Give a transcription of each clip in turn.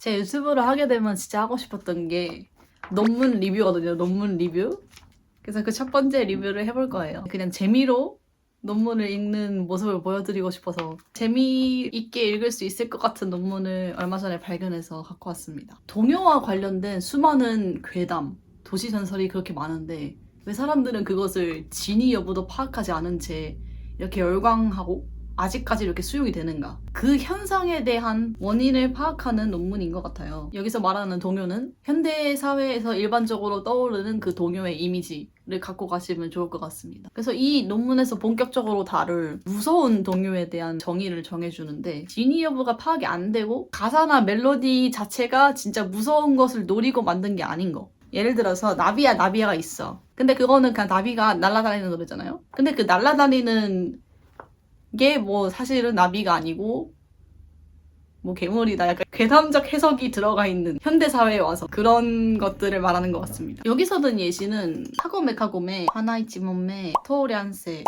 제 유튜브를 하게 되면 진짜 하고 싶었던 게 논문 리뷰거든요. 논문 리뷰. 그래서 그 첫 번째 리뷰를 해볼 거예요. 그냥 재미로 논문을 읽는 모습을 보여드리고 싶어서 재미있게 읽을 수 있을 것 같은 논문을 얼마 전에 발견해서 갖고 왔습니다. 동요와 관련된 수많은 괴담, 도시전설이 그렇게 많은데 왜 사람들은 그것을 진위 여부도 파악하지 않은 채 이렇게 열광하고 아직까지 이렇게 수용이 되는가? 그 현상에 대한 원인을 파악하는 논문인 것 같아요. 여기서 말하는 동요는 현대 사회에서 일반적으로 떠오르는 그 동요의 이미지를 갖고 가시면 좋을 것 같습니다. 그래서 이 논문에서 본격적으로 다룰 무서운 동요에 대한 정의를 정해주는데 진위 여부가 파악이 안 되고 가사나 멜로디 자체가 진짜 무서운 것을 노리고 만든 게 아닌 거. 예를 들어서 나비야가 있어. 근데 그거는 그냥 나비가 날아다니는 노래잖아요. 근데 그 날아다니는 게 뭐 사실은 나비가 아니고 뭐 괴물이다. 약간 괴담적 해석이 들어가 있는 현대사회에 와서 그런 것들을 말하는 것 같습니다. 여기서 든 예시는 카고메, 하나이치몬메, 토오리안세,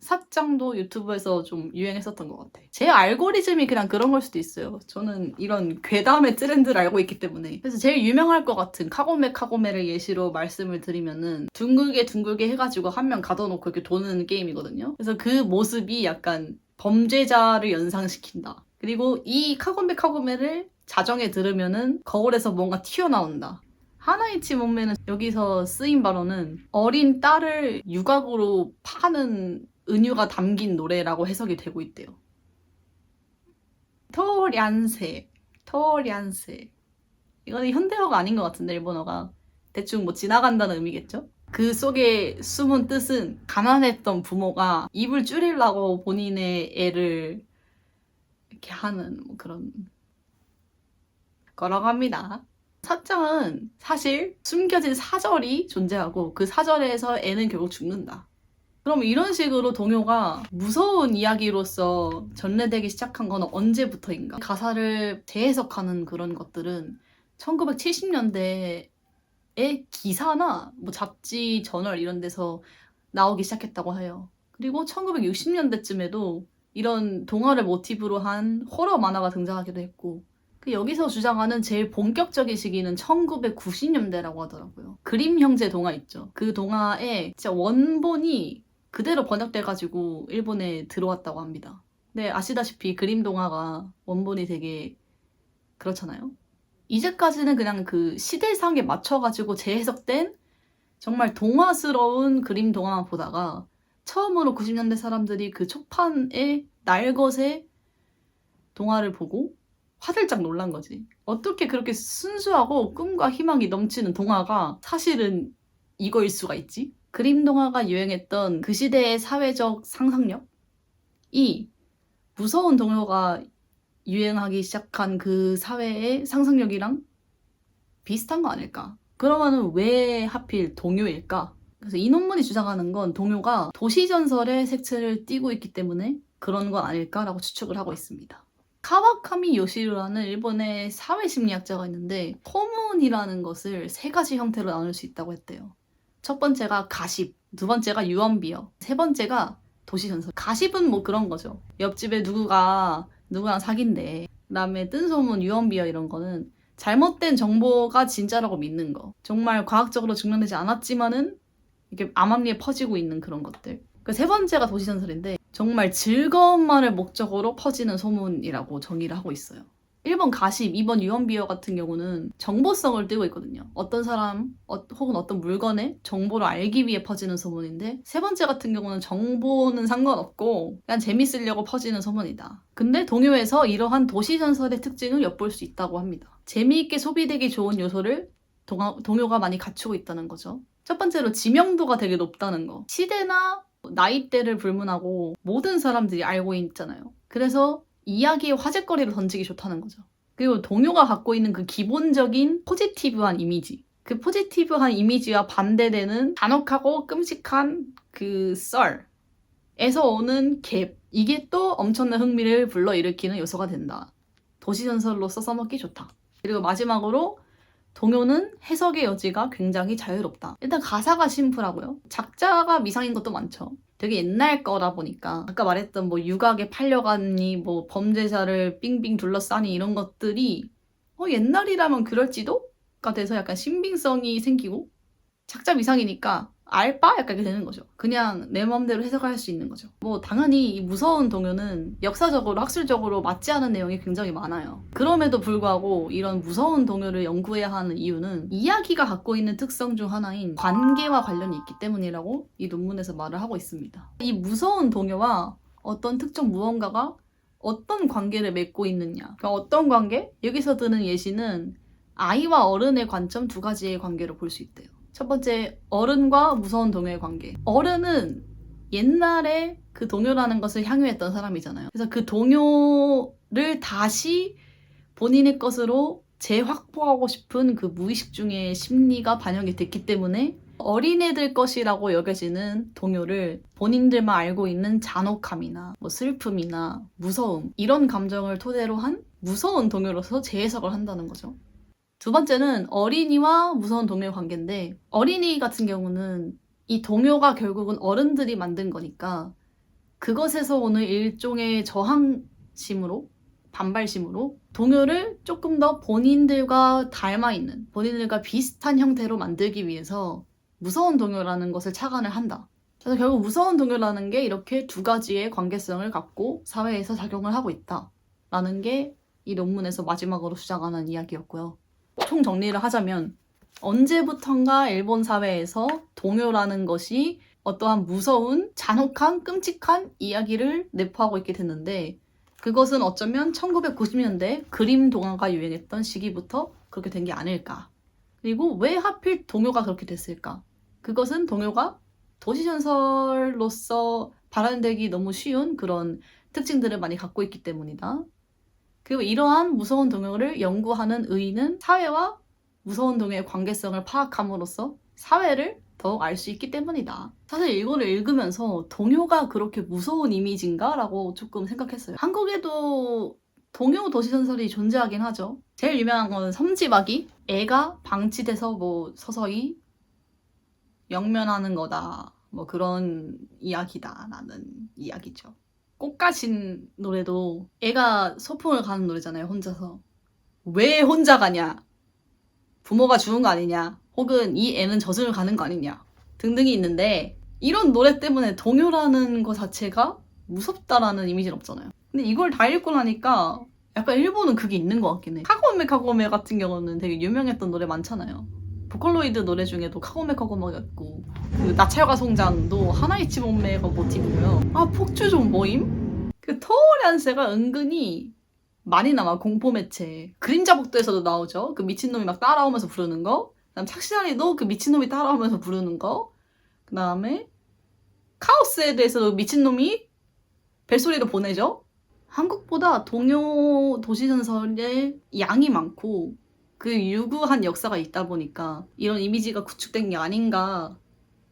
삽장도 유튜브에서 좀 유행했었던 것 같아. 제 알고리즘이 그냥 그런 걸 수도 있어요. 저는 이런 괴담의 트렌드를 알고 있기 때문에. 그래서 제일 유명할 것 같은 카고메를 예시로 말씀을 드리면은 둥글게 해가지고 한 명 가둬놓고 이렇게 도는 게임이거든요. 그래서 그 모습이 약간 범죄자를 연상시킨다. 그리고 이 카고메를 자정에 들으면은 거울에서 뭔가 튀어나온다. 하나이치 몸매는 여기서 쓰인 바로는 어린 딸을 유곽으로 파는 은유가 담긴 노래라고 해석이 되고 있대요. 토리안세. 이거는 현대어가 아닌 것 같은데 일본어가. 대충 뭐 지나간다는 의미겠죠? 그 속에 숨은 뜻은 가난했던 부모가 입을 줄이려고 본인의 애를 이렇게 하는 뭐 그런 거라고 합니다. 사장은 사실 숨겨진 사절이 존재하고 그 사절에서 애는 결국 죽는다. 그럼 이런 식으로 동요가 무서운 이야기로서 전래되기 시작한 건 언제부터인가? 가사를 재해석하는 그런 것들은 1970년대에 기사나 뭐 잡지, 저널 이런 데서 나오기 시작했다고 해요. 그리고 1960년대쯤에도 이런 동화를 모티브로 한 호러 만화가 등장하기도 했고 여기서 주장하는 제일 본격적인 시기는 1990년대라고 하더라고요. 그림 형제 동화 있죠. 그 동화에 진짜 원본이 그대로 번역돼가지고 일본에 들어왔다고 합니다. 근데 아시다시피 그림 동화가 원본이 되게 그렇잖아요. 이제까지는 그냥 그 시대상에 맞춰가지고 재해석된 정말 동화스러운 그림 동화만 보다가 처음으로 90년대 사람들이 그 초판의 날것의 동화를 보고 화들짝 놀란 거지. 어떻게 그렇게 순수하고 꿈과 희망이 넘치는 동화가 사실은 이거일 수가 있지? 그림 동화가 유행했던 그 시대의 사회적 상상력이 무서운 동요가 유행하기 시작한 그 사회의 상상력이랑 비슷한 거 아닐까? 그러면은 왜 하필 동요일까? 그래서 이 논문이 주장하는 건 동요가 도시전설의 색채를 띠고 있기 때문에 그런 건 아닐까라고 추측을 하고 있습니다. 카와카미 요시루라는 일본의 사회심리학자가 있는데 포문이라는 것을 세 가지 형태로 나눌 수 있다고 했대요. 첫 번째가 가십, 두 번째가 유언비어, 세 번째가 도시전설. 가십은 뭐 그런 거죠. 옆집에 누구가 누구랑 사귄대. 그다음에 뜬소문, 유언비어 이런 거는 잘못된 정보가 진짜라고 믿는 거. 정말 과학적으로 증명되지 않았지만은 이렇게 암암리에 퍼지고 있는 그런 것들. 그 세 번째가 도시전설인데 정말 즐거움만을 목적으로 퍼지는 소문이라고 정의를 하고 있어요. 1번 가십, 2번 유언비어 같은 경우는 정보성을 띠고 있거든요. 어떤 사람 혹은 어떤 물건의 정보를 알기 위해 퍼지는 소문인데 세 번째 같은 경우는 정보는 상관없고 그냥 재밌으려고 퍼지는 소문이다. 근데 동요에서 이러한 도시전설의 특징을 엿볼 수 있다고 합니다. 재미있게 소비되기 좋은 요소를 동요가 많이 갖추고 있다는 거죠. 첫 번째로 지명도가 되게 높다는 거. 시대나 나이대를 불문하고 모든 사람들이 알고 있잖아요. 그래서 이야기의 화제거리를 던지기 좋다는 거죠. 그리고 동요가 갖고 있는 그 기본적인 포지티브한 이미지. 그 포지티브한 이미지와 반대되는 잔혹하고 끔찍한 그 썰에서 오는 갭. 이게 또 엄청난 흥미를 불러일으키는 요소가 된다. 도시전설로서 써먹기 좋다. 그리고 마지막으로 동요는 해석의 여지가 굉장히 자유롭다. 일단 가사가 심플하고요. 작자가 미상인 것도 많죠. 되게 옛날 거다 보니까 아까 말했던 뭐 유곽에 팔려가니 뭐 범죄자를 삥삥 둘러싸니 이런 것들이 옛날이라면 그럴지도가 돼서 약간 신빙성이 생기고 착잡 이상이니까 알바? 약간 이렇게 되는 거죠. 그냥 내 마음대로 해석할 수 있는 거죠. 뭐 당연히 이 무서운 동요는 역사적으로 학술적으로 맞지 않은 내용이 굉장히 많아요. 그럼에도 불구하고 이런 무서운 동요를 연구해야 하는 이유는 이야기가 갖고 있는 특성 중 하나인 관계와 관련이 있기 때문이라고 이 논문에서 말을 하고 있습니다. 이 무서운 동요와 어떤 특정 무언가가 어떤 관계를 맺고 있느냐. 그러니까 어떤 관계? 여기서 드는 예시는 아이와 어른의 관점 두 가지의 관계로 볼 수 있대요. 첫 번째, 어른과 무서운 동요의 관계. 어른은 옛날에 그 동요라는 것을 향유했던 사람이잖아요. 그래서 그 동요를 다시 본인의 것으로 재확보하고 싶은 그 무의식 중의 심리가 반영이 됐기 때문에 어린애들 것이라고 여겨지는 동요를 본인들만 알고 있는 잔혹함이나 뭐 슬픔이나 무서움 이런 감정을 토대로 한 무서운 동요로서 재해석을 한다는 거죠. 두 번째는 어린이와 무서운 동요의 관계인데 어린이 같은 경우는 이 동요가 결국은 어른들이 만든 거니까 그것에서 오는 일종의 저항심으로 반발심으로 동요를 조금 더 본인들과 닮아있는 본인들과 비슷한 형태로 만들기 위해서 무서운 동요라는 것을 착안을 한다. 그래서 결국 무서운 동요라는 게 이렇게 두 가지의 관계성을 갖고 사회에서 작용을 하고 있다 라는 게 이 논문에서 마지막으로 주장하는 이야기였고요. 총 정리를 하자면 언제부턴가 일본 사회에서 동요라는 것이 어떠한 무서운, 잔혹한, 끔찍한 이야기를 내포하고 있게 됐는데 그것은 어쩌면 1990년대 그림 동화가 유행했던 시기부터 그렇게 된 게 아닐까. 그리고 왜 하필 동요가 그렇게 됐을까? 그것은 동요가 도시전설로서 발현되기 너무 쉬운 그런 특징들을 많이 갖고 있기 때문이다. 그리고 이러한 무서운 동요를 연구하는 의의는 사회와 무서운 동요의 관계성을 파악함으로써 사회를 더욱 알 수 있기 때문이다. 사실 이거를 읽으면서 동요가 그렇게 무서운 이미지인가? 라고 조금 생각했어요. 한국에도 동요 도시전설이 존재하긴 하죠. 제일 유명한 건 섬지박이. 애가 방치돼서 뭐 서서히 영면하는 거다. 뭐 그런 이야기다. 라는 이야기죠. 꽃가신 노래도 애가 소풍을 가는 노래잖아요. 혼자서. 왜 혼자 가냐? 부모가 죽은 거 아니냐? 혹은 이 애는 저승을 가는 거 아니냐? 등등이 있는데 이런 노래 때문에 동요라는 거 자체가 무섭다라는 이미지는 없잖아요. 근데 이걸 다 읽고 나니까 약간 일본은 그게 있는 것 같긴 해. 카고메 카고메 같은 경우는 되게 유명했던 노래 많잖아요. 보컬로이드 노래 중에도 카고메 카고메가 있고 그 나찰과 송장도 하나이치 몸매가 모티브고요. 아 폭주 좀 모임? 그 토오련세가 은근히 많이 나와. 공포 매체 그림자 복도에서도 나오죠. 그 미친놈이 막 따라오면서 부르는 거. 그다음 착시나리도 그 미친놈이 따라오면서 부르는 거. 그 다음에 카오스에 대해서도 미친놈이 벨소리를 보내죠. 한국보다 동요 도시전설의 양이 많고 그 유구한 역사가 있다 보니까 이런 이미지가 구축된 게 아닌가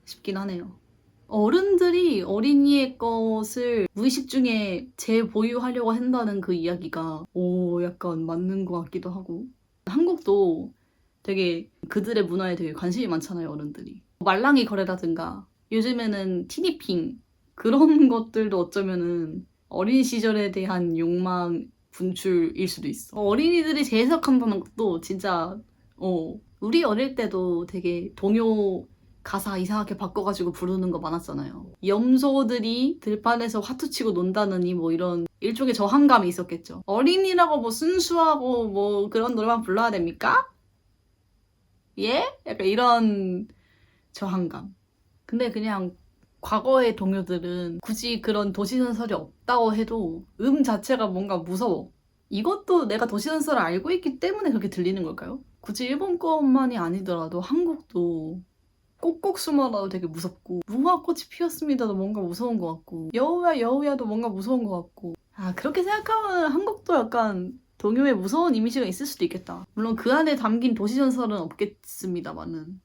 싶긴 하네요. 어른들이 어린이의 것을 무의식 중에 재보유하려고 한다는 그 이야기가 약간 맞는 것 같기도 하고 한국도 되게 그들의 문화에 되게 관심이 많잖아요. 어른들이. 말랑이 거래라든가 요즘에는 티니핑 그런 것들도 어쩌면은 어린 시절에 대한 욕망 분출일 수도 있어. 어린이들이 재해석한다는 것도 진짜 우리 어릴 때도 되게 동요 가사 이상하게 바꿔가지고 부르는 거 많았잖아요. 염소들이 들판에서 화투치고 논다느니 뭐 이런 일종의 저항감이 있었겠죠. 어린이라고 뭐 순수하고 뭐 그런 노래만 불러야 됩니까? 예? 약간 이런 저항감. 근데 그냥 과거의 동요들은 굳이 그런 도시전설이 없다고 해도 자체가 뭔가 무서워. 이것도 내가 도시전설을 알고 있기 때문에 그렇게 들리는 걸까요? 굳이 일본 것만이 아니더라도 한국도 꼭꼭 숨어라도 되게 무섭고 무화꽃이 피었습니다도 뭔가 무서운 것 같고 여우야 여우야도 뭔가 무서운 것 같고 그렇게 생각하면 한국도 약간 동요에 무서운 이미지가 있을 수도 있겠다. 물론 그 안에 담긴 도시전설은 없겠습니다만은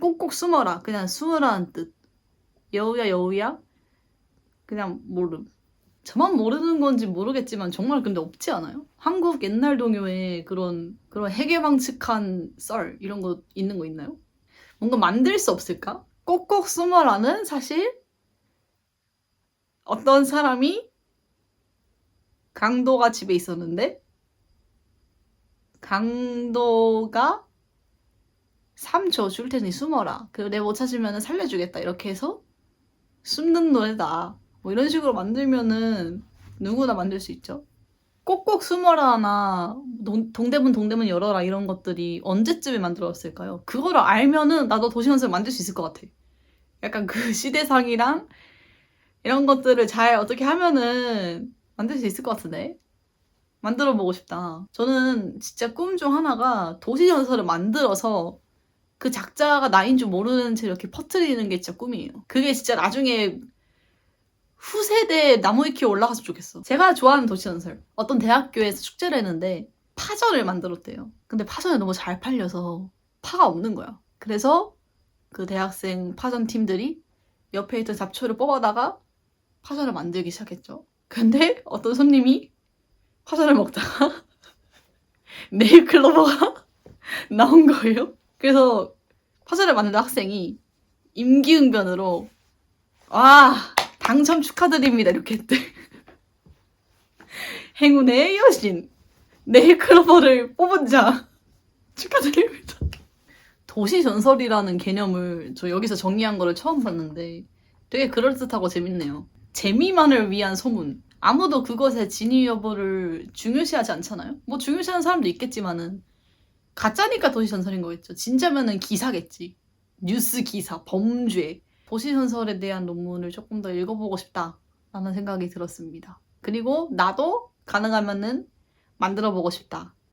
꼭꼭 숨어라 그냥 숨으라는 뜻. 여우야 여우야 그냥 모름. 저만 모르는 건지 모르겠지만 정말 근데 없지 않아요? 한국 옛날 동요에 그런 해괴망측한 썰 이런 거 있는 거 있나요? 뭔가 만들 수 없을까? 꼭꼭 숨어라는 사실 어떤 사람이 강도가 집에 있었는데 강도가 3초 줄 테니 숨어라. 그리고 내가 못 찾으면 살려주겠다. 이렇게 해서 숨는 노래다. 뭐 이런 식으로 만들면은 누구나 만들 수 있죠. 꼭꼭 숨어라나 동대문 열어라 이런 것들이 언제쯤에 만들어졌을까요? 그거를 알면은 나도 도시건설 만들 수 있을 것 같아. 약간 그 시대상이랑 이런 것들을 잘 어떻게 하면은 만들 수 있을 것 같은데? 만들어 보고 싶다. 저는 진짜 꿈 중 하나가 도시전설을 만들어서 그 작자가 나인 줄 모르는 채 이렇게 퍼뜨리는 게 진짜 꿈이에요. 그게 진짜 나중에 후세대 나무위키에 올라갔으면 좋겠어. 제가 좋아하는 도시전설. 어떤 대학교에서 축제를 했는데 파전을 만들었대요. 근데 파전이 너무 잘 팔려서 파가 없는 거야. 그래서 그 대학생 파전 팀들이 옆에 있던 잡초를 뽑아다가 파전을 만들기 시작했죠. 근데 어떤 손님이 파전을 먹다가 네잎클로버가 나온 거예요. 그래서 파전을 만든 학생이 임기응변으로 와 당첨 축하드립니다 이렇게 했대. 행운의 여신 네잎클로버를 뽑은 자 축하드립니다. 도시전설이라는 개념을 저 여기서 정의한 거를 처음 봤는데 되게 그럴듯하고 재밌네요. 재미만을 위한 소문. 아무도 그것의 진위 여부를 중요시하지 않잖아요? 뭐 중요시하는 사람도 있겠지만은 가짜니까 도시전설인 거겠죠. 진짜면은 기사겠지. 뉴스 기사, 범죄. 도시전설에 대한 논문을 조금 더 읽어보고 싶다라는 생각이 들었습니다. 그리고 나도 가능하면은 만들어보고 싶다.